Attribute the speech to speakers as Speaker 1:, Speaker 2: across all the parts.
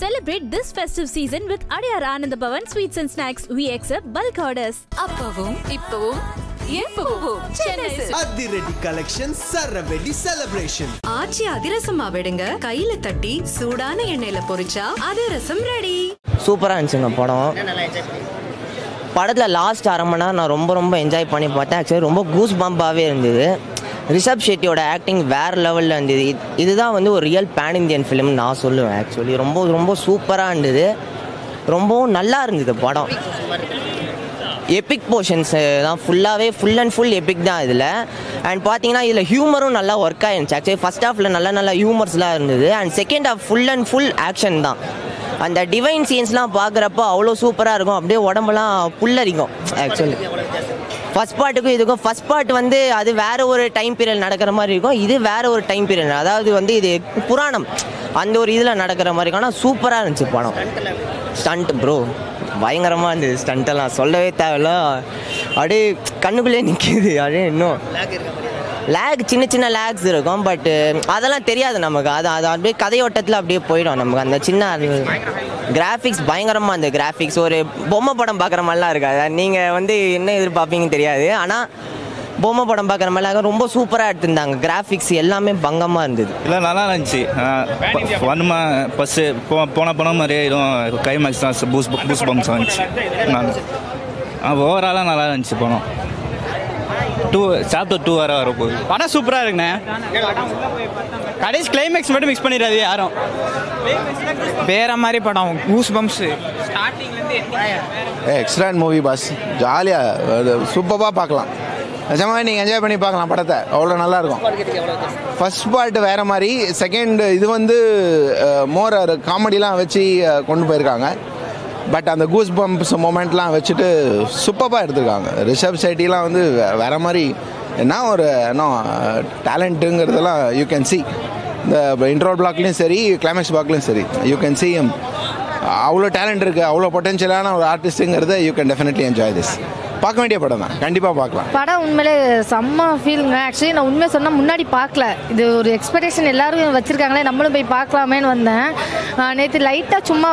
Speaker 1: Celebrate this festive season with Adiyar Anandabhavan Sweets and Snacks. We accept bulk orders.
Speaker 2: அப்பவும் இப்பவும் எப்பவும் சென்னை
Speaker 3: அதிரடி collection சரவெடி celebration.
Speaker 2: ஆச்சி அதிரசமா விடுங்க, கையில தட்டி சூடான எண்ணெயில பொரிச்சா அதிரசம் ரெடி.
Speaker 4: சூப்பராக இருந்துச்சுங்க படம். படத்தில் லாஸ்ட் அரை மணி நேரம் நான் ரொம்ப என்ஜாய் பண்ணி பார்த்தேன். ஆக்சுவலி ரொம்ப கூஸ் பம்பாகவே இருந்தது. ரிஷப் ஷெட்டியோட ஆக்டிங் வேறு லெவலில் இருந்தது. இதுதான் வந்து ஒரு ரியல் பேன் இந்தியன் ஃபிலிம் நான் சொல்லுவேன். ஆக்சுவலி ரொம்ப சூப்பராக இருந்தது. ரொம்பவும் நல்லா இருந்தது படம். எபிக் போர்ஷன்ஸ் தான் ஃபுல்லாகவே ஃபுல் அண்ட் ஃபுல் எபிக் தான் இதில். அண்ட் பார்த்தீங்கன்னா இதில் ஹியூமரும் நல்லா ஒர்க் ஆகிருந்துச்சு. ஆக்சுவலி ஃபஸ்ட் ஹாஃபில் நல்ல ஹியூமர்ஸ்லாம் இருந்தது. And second half full and full action தான். அந்த டிவைன் சீன்ஸ்லாம் பார்க்குறப்போ அவ்வளோ சூப்பராக இருக்கும். அப்படியே உடம்புலாம் புல்லரிக்கும். ஆக்சுவலி ஃபஸ்ட் பார்ட்டுக்கும் இதுக்கும் ஃபஸ்ட் பார்ட் வந்து அது வேறு ஒரு டைம் பீரியட் நடக்கிற மாதிரி இருக்கும். இது வேறு ஒரு டைம் பீரியட், அதாவது வந்து இது புராணம் அந்த ஒரு இதில் நடக்கிற மாதிரி இருக்கும். ஆனால் சூப்பராக இருந்துச்சு படம். ஸ்டண்ட் ப்ரோ பயங்கரமாக இருந்தது. ஸ்டண்ட்டெல்லாம் சொல்லவே தேவையில்ல. அப்படியே கண்ணுக்குள்ளே நிற்கிது. அப்படியே இன்னும் லேக் சின்ன லேக்ஸ் இருக்கும். பட்டு அதெல்லாம் தெரியாது நமக்கு. அது அப்படியே கதையோட்டத்தில் அப்படியே போயிடும் நமக்கு. அந்த சின்ன கிராஃபிக்ஸ் பயங்கரமாக அந்த கிராஃபிக்ஸ் ஒரு பொம்மை படம் பார்க்குற மாதிரிலாம் இருக்காது. நீங்கள் வந்து என்ன எதிர்பார்ப்பீங்கன்னு தெரியாது. ஆனால் பொம்மை படம் பார்க்குற மாதிரிலாம் ரொம்ப சூப்பராக எடுத்திருந்தாங்க. கிராஃபிக்ஸ் எல்லாமே பங்கமாக இருந்தது.
Speaker 5: இல்லை நல்லா இருந்துச்சு. ஒன்றுமா பஸ்ஸு போன படம் மாதிரியே இதுவும் கிளைமேக்ஸ் தான் பூஸ் பம்ஸ் இருந்துச்சு. ஓவராலாக நல்லா இருந்துச்சு படம். சாப்டர் 2 வர வரப்போகுது.
Speaker 6: படம் சூப்பராக இருக்குண்ணே. கடைசி கிளைமேக்ஸ் மட்டும் மிக்ஸ் பண்ணிடாது யாரும். வேற மாதிரி படம் கூஸ் பம்ப்ஸ்
Speaker 7: எக்ஸ்ட்ராண்ட் மூவி பாஸ். ஜாலியாக சூப்பராக பார்க்கலாம். நிஜமாவே நீங்கள் என்ஜாய் பண்ணி பார்க்கலாம் படத்தை. அவ்வளோ நல்லாயிருக்கும். ஃபர்ஸ்ட் பார்ட் வேறு மாதிரி, செகண்ட் இது வந்து மோர் காமெடிலாம் வச்சு கொண்டு போயிருக்காங்க. பட் அந்த கூஸ் பம்ப்ஸ் மொமெண்ட்லாம் வச்சுட்டு சூப்பராக எடுத்துருக்காங்க. ரிஷப் ஷெட்டிலாம் வந்து வேறு மாதிரி என்ன ஒரு டேலண்ட்டுங்கிறதெல்லாம் யூ கேன் சி. இந்த இன்ட்ரோ பிளாக்லேயும் சரி கிளைமேக்ஸ் பிளாக்லேயும் சரி யூ கேன் சி அவ்வளோ டேலண்ட் இருக்குது, அவ்வளோ பொட்டென்ஷியலான ஒரு ஆர்டிஸ்ட்டுங்கிறத you can definitely enjoy this. பார்க்க வேண்டிய படம் தான், கண்டிப்பாக பார்க்கலாம்.
Speaker 8: படம் உண்மையிலே செம்ம ஃபீலுங்க. ஆக்சுவலி நான் உண்மையை சொன்னால் முன்னாடி பார்க்கல. இது ஒரு எக்ஸ்பெக்டேஷன் எல்லோரும் வச்சுருக்காங்களே, நம்மளும் போய் பார்க்கலாமேன்னு வந்தேன். நேற்று லைட்டாக சும்மா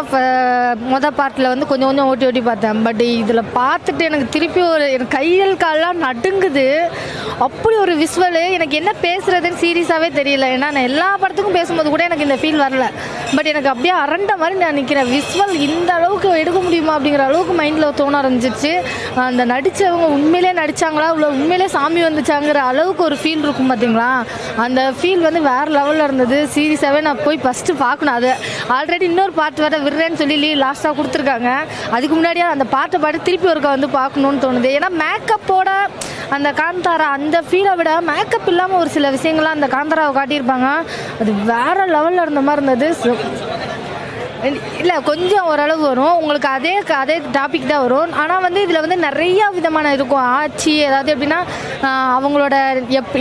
Speaker 8: பார்ட்டில் வந்து கொஞ்சம் ஓட்டி பார்த்தேன். பட் இதில் பார்த்துட்டு எனக்கு திருப்பி எனக்கு கையல் கால்லாம் நடுங்குது. அப்படி ஒரு விஷுவல். எனக்கு என்ன பேசுகிறதுன்னு சீரியஸாகவே தெரியல. ஏன்னா நான் எல்லா படத்துக்கும் பேசும்போது கூட எனக்கு இந்த ஃபீல் வரல. பட் எனக்கு அப்படியே அரண்ட மாதிரி நான் நிற்கிறேன். விஷுவல் இந்த அளவுக்கு எடுக்க முடியுமா அப்படிங்கிற அளவுக்கு மைண்டில் தோண ஆரம்பிச்சிச்சு. அந்த நடித்தவங்க உண்மையிலே நடித்தாங்களா, இவ்வளோ உண்மையிலே சாமி வந்துச்சாங்கிற அளவுக்கு ஒரு ஃபீல் இருக்கும் பார்த்தீங்களா. அந்த ஃபீல் வந்து வேறு லெவலில் இருந்தது. சீரியஸாகவே நான் போய் ஃபஸ்ட்டு பார்க்கணும். அது ஆல்ரெடி இன்னொரு பாட்டு வேறு விடுறேன்னு சொல்லி லாஸ்ட்டாக கொடுத்துருக்காங்க. அதுக்கு முன்னாடியே அந்த பாட்டை பாட்டு திருப்பி ஒருக்கா வந்து பார்க்கணுன்னு தோணுது. ஏன்னா மேக்கப்போட அந்த காந்தாரா அந்த ஃபீலை விட மேக்கப் இல்லாமல் ஒரு சில விஷயங்கள்லாம் அந்த காந்தாராவை காட்டியிருப்பாங்க. அது வேறு லெவலில் இருந்த மாதிரி இருந்தது. இல்லை கொஞ்சம் ஓரளவு வரும் உங்களுக்கு. அதே டாபிக் தான் வரும். ஆனால் வந்து இதில் வந்து நிறையா விதமான இருக்கும். ஆட்சி ஏதாவது எப்படின்னா அவங்களோட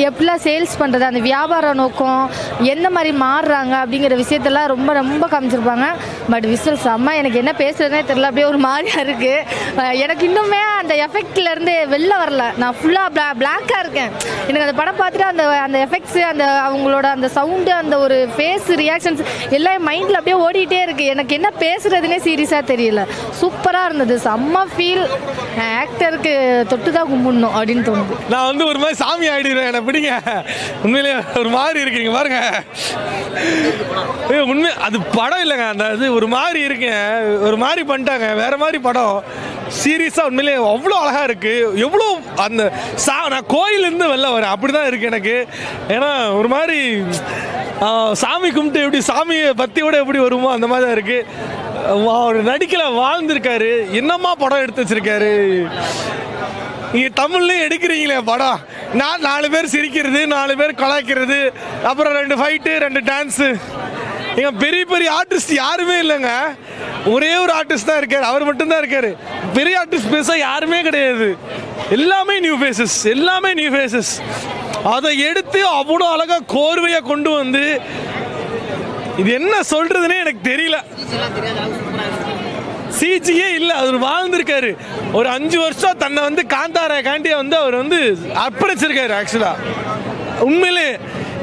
Speaker 8: எப்படிலாம் சேல்ஸ் பண்ணுறது, அந்த வியாபார நோக்கம் எந்த மாதிரி மாறுறாங்க அப்படிங்கிற விஷயத்தெல்லாம் ரொம்ப காமிச்சிருப்பாங்க. பட் விசுவல் செம்ம. எனக்கு என்ன பேசுகிறதுனே தெரியல. அப்படியே ஒரு மாதிரியாக இருக்குது. எனக்கு இன்னுமே அந்த எஃபெக்ட்லேருந்து வெளில வரல. நான் ஃபுல்லாக பிளாக்காக இருக்கேன். எனக்கு அந்த படம் பார்த்துட்டு அந்த எஃபெக்ட்ஸு அந்த அவங்களோட அந்த சவுண்டு அந்த ஒரு ஃபேஸ் ரியாக்ஷன்ஸ் எல்லாம் மைண்டில் அப்படியே ஓடிட்டே இருக்குது. எனக்கு என்ன பேசுறதுனே சீரியஸாக தெரியல. சூப்பராக இருந்தது. செம்ம ஃபீல். ஆக்டருக்கு தொட்டு தான் கும்பிடணும் அப்படின்னு தோணுது.
Speaker 9: நான் வந்து ஒரு மாதிரி சாமி ஆகிடுறேன். என்னை பிடிங்க. உண்மையிலே ஒரு மாதிரி இருக்கீங்க பாருங்க. உண்மை அது படம் இல்லைங்க. அந்த இது ஒரு மாதிரி இருக்குங்க. ஒரு மாதிரி பண்ணிட்டாங்க. வேற மாதிரி படம். சீரியஸாக உண்மையிலே அவ்வளோ அழகாக இருக்குது. எவ்வளோ அந்த நான் கோயிலேருந்து வெளில வரேன் அப்படி தான் இருக்குது எனக்கு. ஏன்னா ஒரு மாதிரி சாமி கும்பிட்டு எப்படி சாமியை பற்றியோட எப்படி வருமோ அந்த மாதிரி தான் இருக்குது. அவர் நடிக்கல வாழ்ந்திருக்காரு. என்னம்மா படம் எடுத்து வச்சிருக்காரு. நீங்கள் தமிழ்லேயும் எடுக்கிறீங்களே படம். நான் 4 பேர் சிரிக்கிறது, 4 பேர் கலாய்க்கிறது, அப்புறம் 2 ஃபைட்டு 2 டான்ஸு. எங்க பெரிய ஆர்டிஸ்ட் யாருமே இல்லைங்க. ஒரே ஒரு ஆர்டிஸ்ட் தான் இருக்காரு. அவர் மட்டும்தான் இருக்காரு. பெரிய ஆர்டிஸ்ட் பேச யாருமே கிடையாது. எல்லாமே நியூ ஃபேஸஸ். அதை எடுத்து அவ்வளோ அழகாக கோர்வையாக கொண்டு வந்து இது என்ன சொல்றதுன்னே எனக்கு தெரியல. சிஜியே இல்லை. அவர் வாழ்ந்திருக்காரு. ஒரு 5 வருஷம் தன்னை வந்து காந்தாரா காண்டியை வந்து அவர் வந்து அர்ப்பணிச்சிருக்காரு. ஆக்சுவலாக உண்மையிலே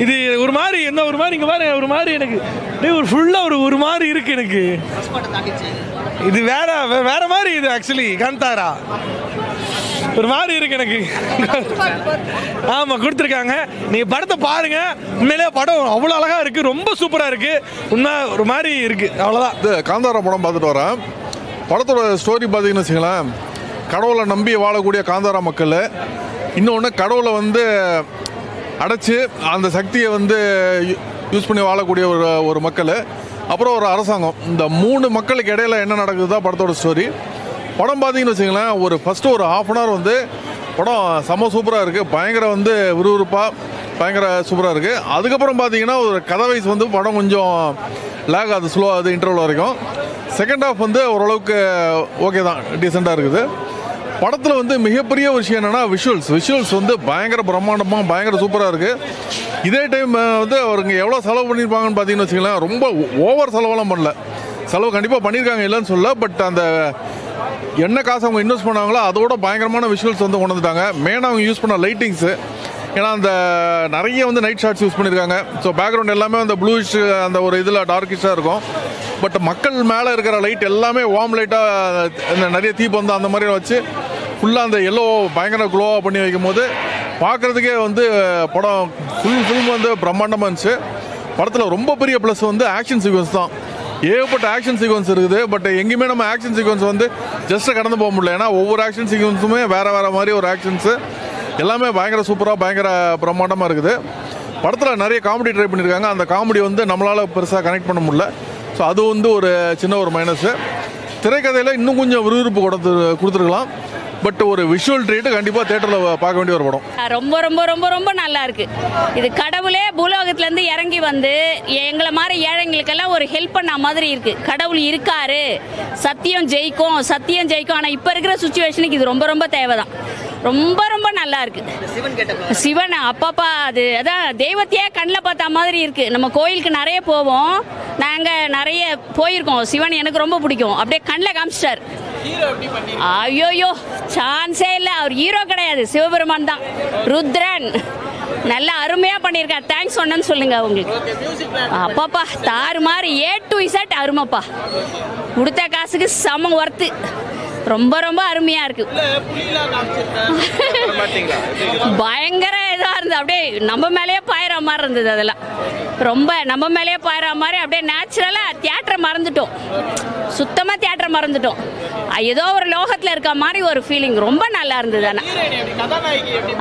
Speaker 9: இது ஒரு மாதிரி என்ன ஒரு மாதிரி இங்கே பாருங்க ஒரு மாதிரி எனக்கு அப்படியே ஒரு ஃபுல்லாக ஒரு மாதிரி இருக்கு எனக்கு. இது வேற மாதிரி இது ஆக்சுவலி காந்தாரா ஒரு மாதிரி இருக்கு எனக்கு. ஆமாம் கொடுத்துருக்காங்க. நீங்கள் படத்தை பாருங்க, உண்மையிலே படம் அவ்வளோ அழகா இருக்கு, ரொம்ப சூப்பராக இருக்கு. உண்மை ஒரு மாதிரி இருக்கு, அவ்வளோதான்.
Speaker 10: இது காந்தாரா படம் பார்த்துட்டு வரேன். படத்தோட ஸ்டோரி பார்த்தீங்கன்னு வச்சுங்களேன், கடவுளை நம்பி வாழக்கூடிய காந்தாரா மக்கள், இன்னொன்று கடவுளை வந்து அடைச்சி அந்த சக்தியை வந்து யூஸ் பண்ணி வாழக்கூடிய ஒரு மக்கள், அப்புறம் ஒரு அரசாங்கம். இந்த 3 மக்களுக்கு இடையில என்ன நடக்குது தான் படத்தோட ஸ்டோரி. படம் பார்த்தீங்கன்னு வச்சுங்களேன், ஒரு ஃபஸ்ட்டு ஒரு 1/2 அன் ஹவர் வந்து படம் செம்ம சூப்பராக இருக்குது. பயங்கர வந்து விறுவிறுப்பாக பயங்கர சூப்பராக இருக்குது. அதுக்கப்புறம் பார்த்தீங்கன்னா ஒரு கதை வைஸ் வந்து படம் கொஞ்சம் லேக் ஆகுது, ஸ்லோ ஆகுது இன்டர்வல் வரைக்கும். செகண்ட் ஹாஃப் வந்து ஓரளவுக்கு ஓகே தான், டீசெண்டாக இருக்குது. படத்தில் வந்து மிகப்பெரிய விஷயம் என்னென்னா விஷுவல்ஸ் வந்து பயங்கர பிரம்மாண்டமாக பயங்கர சூப்பராக இருக்குது. இதே டைம் வந்து அவருங்க எவ்வளோ செலவு பண்ணியிருப்பாங்கன்னு பார்த்தீங்கன்னு வச்சுங்களேன், ரொம்ப ஓவர் செலவெல்லாம் பண்ணல. செலவு கண்டிப்பாக பண்ணியிருக்காங்க இல்லைன்னு சொல்லல, பட் அந்த என்ன காசு அவங்க இன்வெஸ்ட் பண்ணாங்களோ அதோட பயங்கரமான விஷுவல்ஸ் வந்து கொண்டு வந்துட்டாங்க. மெயினாக அவங்க யூஸ் பண்ண லைட்டிங்ஸு, ஏன்னா அந்த நிறைய வந்து நைட் ஷாட்ஸ் யூஸ் பண்ணியிருக்காங்க. ஸோ பேக்ரவுண்ட் எல்லாமே அந்த ப்ளூயிஷ் அந்த ஒரு இதில் டார்க்கிஷாக இருக்கும். பட் மக்கள் மேலே இருக்கிற லைட் எல்லாமே வார்ம் லைட்டாக நிறைய தீபந்தம் அந்த மாதிரி வச்சு ஃபுல்லாக அந்த எல்லோ பயங்கர க்ளோவாக பண்ணி வைக்கும் போது பார்க்குறதுக்கே வந்து படம் ஃபில்ம் வந்து பிரம்மாண்டமாக இருந்துச்சு. படத்தில் ரொம்ப பெரிய ப்ளஸ் வந்து ஆக்ஷன் சீக்வன்ஸ் தான். ஏகப்பட்ட ஆக்ஷன் சீக்வன்ஸ் இருக்குது. பட் எங்கேயுமே நம்ம ஆக்ஷன் சீக்வன்ஸ் வந்து ஜஸ்ட்டு கடந்து போக முடியல. ஏன்னா ஒவ்வொரு ஆக்ஷன் சீக்வன்ஸுமே வேறு மாதிரி ஒரு ஆக்ஷன்ஸு எல்லாமே பயங்கர சூப்பராக பயங்கர பிரம்மாண்டமாக இருக்குது. படத்தில் நிறைய காமெடி ட்ரை பண்ணியிருக்காங்க. அந்த காமெடி வந்து நம்மளால் பெருசாக கனெக்ட் பண்ண முடியல. ஸோ அது வந்து ஒரு சின்ன ஒரு மைனஸு. திரைக்கதையில் இன்னும் கொஞ்சம் விறுவிறுப்பு கொடுத்துருக்கலாம். பட் ஒரு விஷுவல் ட்ரீட்டு கண்டிப்பாக தேட்டரில் பார்க்க வேண்டிய ஒரு படம்.
Speaker 11: ரொம்ப ரொம்ப ரொம்ப ரொம்ப நல்லா இருக்கு. இது கடவுளே பூலோகத்துலேருந்து இறங்கி வந்து எங்களை மாதிரி ஏழைங்களுக்கெல்லாம் ஒரு ஹெல்ப் பண்ண மாதிரி இருக்கு. கடவுள் இருக்காரு, சத்தியம் ஜெயிக்கும். ஆனால் இப்போ இருக்கிற சுச்சுவேஷனுக்கு இது ரொம்ப ரொம்ப தேவைதான். ரொம்ப ரொம்ப நல்லா இருக்கு. சிவன் அப்பப்பா அது அதான் தெய்வத்தையே கண்ணில் பார்த்த மாதிரி இருக்கு. நம்ம கோயிலுக்கு நிறைய போவோம், நாங்கள் நிறைய போயிருக்கோம். சிவன் எனக்கு ரொம்ப பிடிக்கும். அப்படியே கண்ணில் காமிச்சிட்டார். ஐயோயோ சான்ஸே இல்லை. அவர் ஹீரோ கிடையாது, சிவபெருமான் தான். ருத்ரன் நல்லா அருமையா பண்ணியிருக்காரு. தேங்க்ஸ் சொன்னேன்னு சொல்லுங்க உங்களுக்கு. அப்பாப்பா தாறு மாதிரி A to Z அருமைப்பா. கொடுத்த காசுக்கு செம ஒர்த்து. ரொம்ப ரொம்ப அருமையா இருக்கு. பயங்கர இதாக இருந்தது. அப்படியே நம்ம மேலேயே பாயிற மாதிரி இருந்தது. அதெல்லாம் ரொம்ப நம்ம மேலேயே பாயிற மாதிரி அப்படியே நேச்சுரலாக தியேட்டரை மறந்துட்டோம். சுத்தமாக தியேட்டரை மறந்துட்டோம். ஏதோ ஒரு லோகத்தில் இருக்க மாதிரி ஒரு ஃபீலிங். ரொம்ப நல்லா இருந்தது. ஆனால்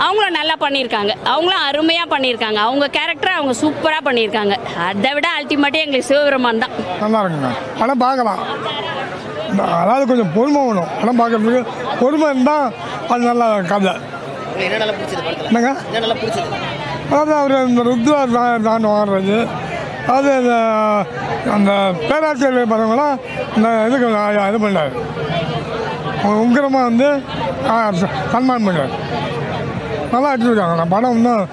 Speaker 11: அவங்களும் நல்லா பண்ணியிருக்காங்க. அவங்களும் அருமையாக பண்ணியிருக்காங்க. அவங்க கேரக்டரை அவங்க சூப்பராக பண்ணியிருக்காங்க. அதை விட அல்டிமேட்டாக எங்களுக்கு சிவபெருமான் தான்.
Speaker 12: நல்லா இருக்குங்க. படம் பார்க்கலாம். அதாவது கொஞ்சம் பொறுமை வேணும். படம் பார்க்கறதுக்கு பொறுமை இருந்தால் அது நல்லா கதை. என்னங்க அதாவது அவர் இந்த ருத்ரா தான் வாடுறது, அது அந்த பேராசிரியர் பசங்களாம் இந்த இதுக்கு இது பண்ணார். உக்கிரமாக வந்து சன்மானம் பண்ணார். நல்லா எடுத்துருக்காங்க. படம் இன்னும்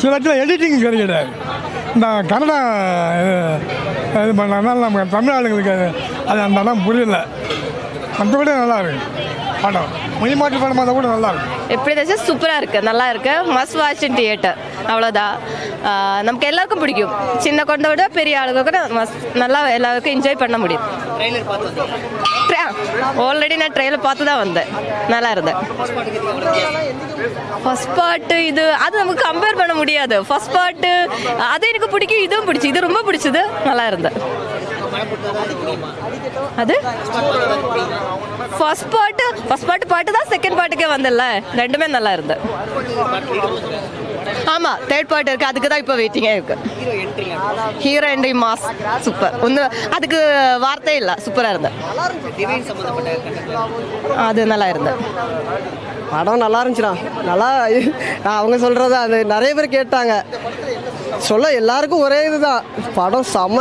Speaker 12: சில இடத்துல எடிட்டிங் சரி கிடையாது. இந்த கன்னடா இது பண்ணனால நம்ம தமிழ் ஆளுங்களுக்கு அது அந்த இடம் புரியல. மற்றபடி நல்லா இருக்கு படம். மொழி மாற்று படமாக இருந்தால் கூட நல்லா இருக்கு.
Speaker 13: எப்படி ஏதாச்சும் சூப்பராக இருக்குது, நல்லா இருக்குது. Must watch in theatre. அவ்வளோதான். நமக்கு எல்லாருக்கும் பிடிக்கும். சின்ன கொண்ட விட பெரிய ஆளுங்க கூட நல்லா எல்லாருக்கும் என்ஜாய் பண்ண முடியும். ஆல்ரெடி நான் ட்ரெயிலர் பார்த்து தான் வந்தேன். நல்லா இருந்தேன். ஃபர்ஸ்ட் பார்ட்டு இது அது நமக்கு கம்பேர் பண்ண முடியாது. ஃபர்ஸ்ட் பார்ட்டு அது எனக்கு பிடிக்கும், இதுவும் பிடிச்சி, இது ரொம்ப பிடிச்சது. நல்லா இருந்தேன். அது ஃபர்ஸ்ட் பாட்டு தான் செகண்ட் பாட்டுக்கே வந்தல. ரெண்டுமே நல்லா இருந்தது. ஆமாம், தேர்ட் பார்ட் இருக்குது. அதுக்கு தான் இப்போ வெயிட்டிங்காக இருக்குது. Hero entry mass super. ஒன்றும் அதுக்கு வார்த்தை இல்லை. சூப்பராக இருந்தது. அது நல்லா இருந்தது.
Speaker 14: படம் நல்லா இருந்துச்சுண்ணா. நல்லா அவங்க சொல்கிறது அது நிறைய பேர் கேட்டாங்க. சொல்ல எல்லாருக்கும் ஒரே இதுதான், படம் செம்ம.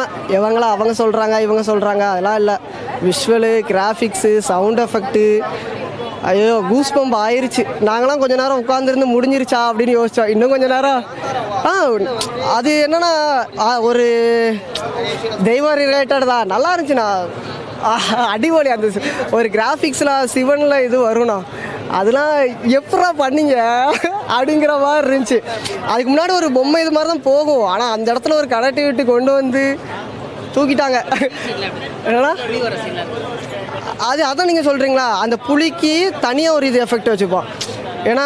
Speaker 14: அவங்க சொல்கிறாங்க இவங்க சொல்கிறாங்க அதெல்லாம் இல்லை. விஷுவலு, கிராஃபிக்ஸு, சவுண்ட் எஃபெக்ட்டு, ஐயோ கூஸ் பம்ப் ஆயிடுச்சு. நாங்களாம் கொஞ்சம் நேரம் உட்காந்துருந்து முடிஞ்சிருச்சா அப்படின்னு யோசித்தோம். இன்னும் கொஞ்சம் நேரம் அது என்னென்னா ஒரு தெய்வம் ரிலேட்டட் தான். நல்லா இருந்துச்சுண்ணா. அடிபொலி. அந்த ஒரு கிராஃபிக்ஸில் சிவனில் இது வரும்ண்ணா. அதெல்லாம் எப்படா பண்ணீங்க அப்படிங்கிற மாதிரி இருந்துச்சு. அதுக்கு முன்னாடி ஒரு பொம்மை இது மாதிரி தான் போகும், ஆனால் அந்த இடத்துல ஒரு கனெக்டிவிட்டி கொண்டு வந்து தூக்கிட்டாங்க. என்னன்னா அதான் நீங்கள் சொல்கிறீங்களா, அந்த புலிக்கு தனியாக ஒரு இது எஃபெக்ட் வச்சுப்போம். ஏன்னா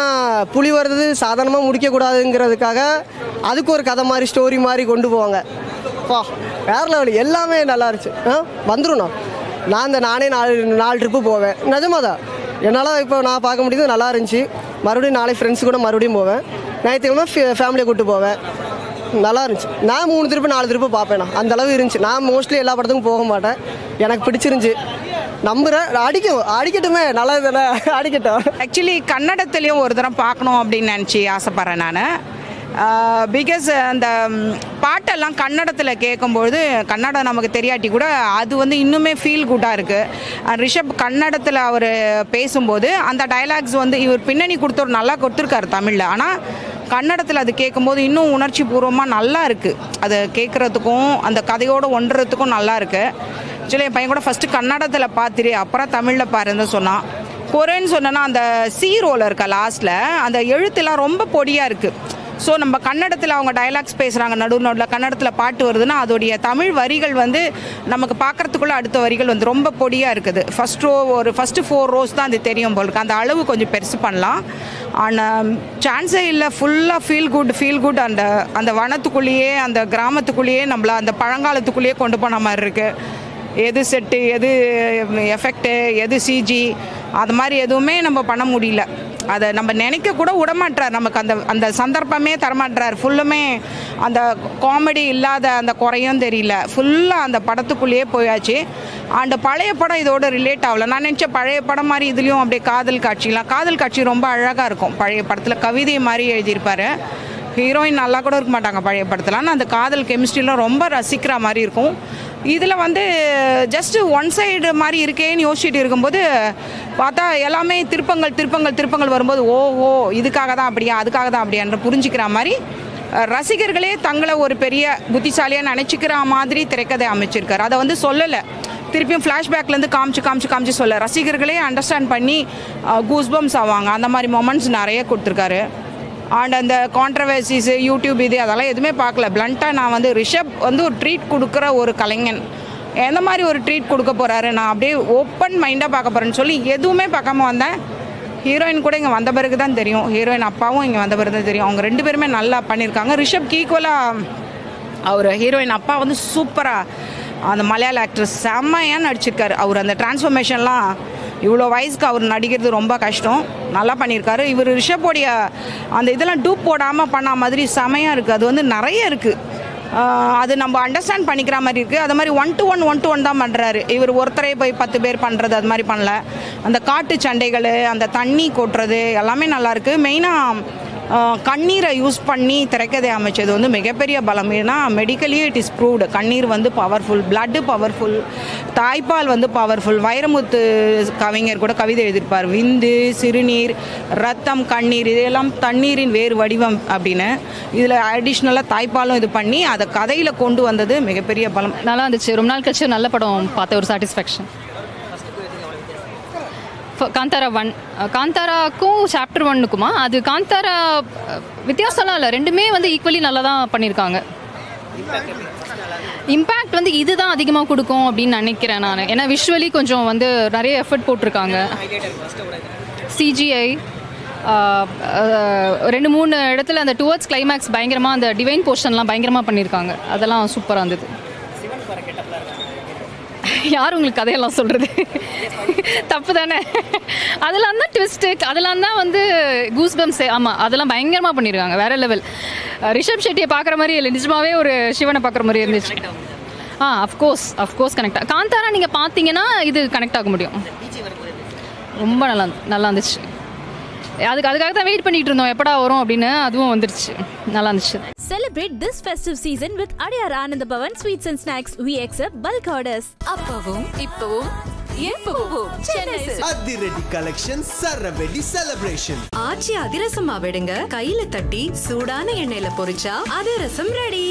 Speaker 14: புலி வர்றது சாதாரணமாக முடிக்கக்கூடாதுங்கிறதுக்காக அதுக்கு ஒரு கதை மாதிரி ஸ்டோரி மாதிரி கொண்டு போவாங்க. வா வேறு லெவல், எல்லாமே நல்லா இருந்துச்சு. வந்துடும் நானே 4 ட்ரிப்பு போவேன். நிஜமாக தான் என்னால் இப்போ நான் பார்க்க முடியுது, நல்லா இருந்துச்சு. மறுபடியும் நாளை ஃப்ரெண்ட்ஸ் கூட மறுபடியும் போவேன். ஞாயிற்றுக்கிழமை ஃபேமிலியை கூப்பிட்டு போவேன். நல்லா இருந்துச்சு. நான் 3 ட்ரிப்பு 4 ட்ரிப்பு பார்ப்பேன். அந்த அளவு இருந்துச்சு. நான் மோஸ்ட்லி எல்லா படத்துக்கும் போக மாட்டேன், எனக்கு பிடிச்சிருந்துச்சி. நம்புகிறேன் அடிக்கட்டுமே, நல்லா தானே அடிக்கட்டும்.
Speaker 15: ஆக்சுவலி கன்னடத்துலேயும் ஒரு தரம் பார்க்கணும் அப்படின்னு நினச்சி ஆசைப்பட்றேன் நான். பிகாஸ் அந்த பாட்டெல்லாம் கன்னடத்தில் கேட்கும்பொழுது, கன்னடம் நமக்கு தெரியாட்டி கூட அது வந்து இன்னுமே ஃபீல் குட்டாக இருக்குது. ரிஷப் கன்னடத்தில் அவர் பேசும்போது அந்த டைலாக்ஸ் வந்து இவர் பின்னணி கொடுத்தவர் நல்லா கொடுத்துருக்காரு தமிழில், ஆனால் கன்னடத்தில் அது கேட்கும்போது இன்னும் உணர்ச்சி பூர்வமாக நல்லா இருக்குது. அதை கேட்குறதுக்கும் அந்த கதையோடு ஒன்றுறதுக்கும் நல்லா இருக்குது. ஆக்சுவலி என் பையன் கூட ஃபஸ்ட்டு கன்னடத்தில் பார்த்துரு அப்புறம் தமிழில் பாருன்னு சொன்னான். குறைன்னு சொன்னோன்னா அந்த சி ரோல் இருக்கா லாஸ்ட்டில், அந்த எழுத்துலாம் ரொம்ப பொடியாக இருக்குது. ஸோ நம்ம கன்னடத்தில் அவங்க டைலாக்ஸ் பேசுகிறாங்க, நடுவில் கன்னடத்தில் பாட்டு வருதுன்னா அதோடைய தமிழ் வரிகள் வந்து நமக்கு பார்க்குறதுக்குள்ளே அடுத்த வரிகள் வந்து ரொம்ப பொடியாக இருக்குது. ஃபஸ்ட்டு 4 rows தான் அது தெரியும் போல் இருக்கு. அந்த அளவு கொஞ்சம் பெருசு பண்ணலாம். ஆனால் சான்ஸே இல்லை. ஃபுல்லாக ஃபீல் குட் அந்த வனத்துக்குள்ளேயே அந்த கிராமத்துக்குள்ளேயே நம்மள அந்த பழங்காலத்துக்குள்ளேயே கொண்டு போன மாதிரி இருக்குது. எது செட்டு, எது எஃபெக்டு, எது சிஜி, அது மாதிரி எதுவுமே நம்ம பண்ண முடியல. அதை நம்ம நினைக்க கூட விடமாட்டார், நமக்கு அந்த சந்தர்ப்பமே தரமாட்டார். ஃபுல்லுமே அந்த காமெடி இல்லாத அந்த குறையும் தெரியல, ஃபுல்லாக அந்த படத்துக்குள்ளேயே போயாச்சு. அந்த பழைய படம் இதோட ரிலேட் ஆகல. நான் நினச்ச பழைய படம் மாதிரி இதுலேயும் அப்படியே காதல் காட்சி ரொம்ப அழகாக இருக்கும். பழைய படத்தில் கவிதை மாதிரி எழுதியிருப்பார். ஹீரோயின் நல்லா கூட இருக்க மாட்டாங்க பழைய படத்தில், ஆனால் அந்த காதல் கெமிஸ்ட்ரிலாம் ரொம்ப ரசிக்கிற மாதிரி இருக்கும். இதில் வந்து ஜஸ்ட்டு ஒன் சைடு மாதிரி இருக்கேன்னு யோசிச்சுட்டு இருக்கும்போது பார்த்தா எல்லாமே திருப்பங்கள் வரும்போது ஓஹோ இதுக்காக தான் அப்படியா அதுக்காக தான் அப்படியான்ற புரிஞ்சிக்கிற மாதிரி ரசிகர்களே தங்களை ஒரு பெரிய புத்திசாலியாக நினச்சிக்கிற மாதிரி திரைக்கதை அமைச்சிருக்காரு. அதை வந்து சொல்லலை, திருப்பியும் ஃப்ளாஷ்பேக்லேருந்து காமிச்சு சொல்ல ரசிகர்களே அண்டர்ஸ்டாண்ட் பண்ணி கூஸ்பம்ஸ் ஆவாங்க. அந்த மாதிரி மொமெண்ட்ஸ் நிறைய கொடுத்துருக்காரு. அண்ட் அந்த கான்ட்ரவர்சிஸு யூடியூப் இது அதெல்லாம் எதுவுமே பார்க்கல. பிளண்ட்டாக நான் வந்து ரிஷப் வந்து ஒரு ட்ரீட் கொடுக்குற ஒரு கலைஞன், எந்த மாதிரி ஒரு ட்ரீட் கொடுக்க போகிறாரு, நான் அப்படியே ஓப்பன் மைண்டாக பார்க்க போகிறேன்னு சொல்லி எதுவுமே பார்க்காம வந்தேன். ஹீரோயின் கூட இங்கே வந்த பிறகு தான் தெரியும், ஹீரோயின் அப்பாவும் இங்கே வந்த பிறகு தான் தெரியும். அவங்க 2 பேருமே நல்லா பண்ணியிருக்காங்க. ரிஷப்க்கு ஈக்குவலாக அவர் ஹீரோயின் அப்பா வந்து சூப்பராக அந்த மலையாள ஆக்ட்ரஸ் செம்மையாக நடிச்சிருக்காரு. அவர் அந்த டிரான்ஸ்ஃபர்மேஷன்லாம் இவ்வளோ வயசுக்கு அவர் நடிக்கிறது ரொம்ப கஷ்டம், நல்லா பண்ணியிருக்காரு. இவர் ரிஷப்போடைய அந்த இதெல்லாம் டூப் போடாமல் பண்ண மாதிரி செமையாக இருக்குது. அது வந்து நிறைய இருக்குது, அது நம்ம அண்டர்ஸ்டாண்ட் பண்ணிக்கிற மாதிரி இருக்குது. அது மாதிரி 1 to 1 தான் பண்ணுறாரு. இவர் ஒருத்தரே போய் 10 பேர் பண்ணுறது அது மாதிரி பண்ணல. அந்த காட்டு சண்டைகள், அந்த தண்ணி கொட்டுறது எல்லாமே நல்லாயிருக்கு. மெயினாக கண்ணீரை யூஸ் பண்ணி திரைக்கதை அமைச்சது வந்து மிகப்பெரிய பலம். ஏன்னா மெடிக்கலி இட் இஸ் ப்ரூவ்டு. கண்ணீர் வந்து பவர்ஃபுல், பிளட்டு பவர்ஃபுல், தாய்ப்பால் வந்து பவர்ஃபுல். வைரமுத்து கவிஞர் கூட கவிதை எழுதியிருப்பார், விந்து, சிறுநீர், ரத்தம், கண்ணீர் இதெல்லாம் தண்ணீரின் வேறு வடிவம் அப்படின்னு. இதில் அடிஷ்னலாக தாய்ப்பாலும் இது பண்ணி அதை கதையில் கொண்டு வந்தது மிகப்பெரிய பலம்.
Speaker 16: நல்லா இருந்துச்சு. ரொம்ப நாள் கழிச்சு நல்ல படம் பார்த்த ஒரு சாட்டிஸ்ஃபேக்ஷன். காந்தாரா 1 காந்தாராக்கும் சாப்டர் 1க்குமா அது காந்தாரா வித்தியாசம்லாம் இல்லை, ரெண்டுமே வந்து ஈக்குவலி நல்லா தான் பண்ணியிருக்காங்க. இம்பேக்ட் வந்து இதுதான் அதிகமாக கொடுக்கும் அப்படின்னு நினைக்கிறேன் நான். ஏன்னா விஷுவலி கொஞ்சம் வந்து நிறைய எஃபர்ட் போட்டிருக்காங்க. சிஜிஐ 2-3 இடத்துல அந்த டுவர்ட்ஸ் கிளைமேக்ஸ் பயங்கரமாக அந்த டிவைன் போர்ஷன்லாம் பயங்கரமாக பண்ணியிருக்காங்க. அதெல்லாம் சூப்பராக இருந்தது. யார் உங்களுக்கு கதையெல்லாம் சொல்கிறது? தப்பு தானே. அதெல்லாம் தான் ட்விஸ்ட்டு, அதெல்லாம் தான் வந்து கூஸ்பம்ஸ். ஆமாம், அதெல்லாம் பயங்கரமாக பண்ணியிருக்காங்க, வேறு லெவல். ரிஷப் ஷெட்டியை பார்க்குற மாதிரி இல்லை, நிஜமாகவே ஒரு சிவனை பார்க்குற மாதிரி இருந்துச்சு. Of course connect. காந்தாரா நீங்கள் பார்த்தீங்கன்னா இது கனெக்ட் ஆக முடியும். ரொம்ப நல்லா இருந்துச்சு. அதுக்காக தான் வெயிட் பண்ணிட்டு இருந்தோம் எப்படா வரும் அப்படின்னு. அதுவும் வந்துருச்சு, நல்லா இருந்துச்சு.
Speaker 1: Celebrate this festive season with Adiyar Anand Bhavan Sweets and Snacks. We accept bulk orders.
Speaker 2: அப்பவும் இப்பவும் எப்பவும் சென்னை
Speaker 3: அதிரடி கலெக்ஷன் சரவெடி செலிப்ரேஷன்.
Speaker 2: ஆச்சி அதிரசமா விடுங்க, கையில தட்டி சூடான எண்ணெயில பொரிச்சா அதிரசம் ரெடி.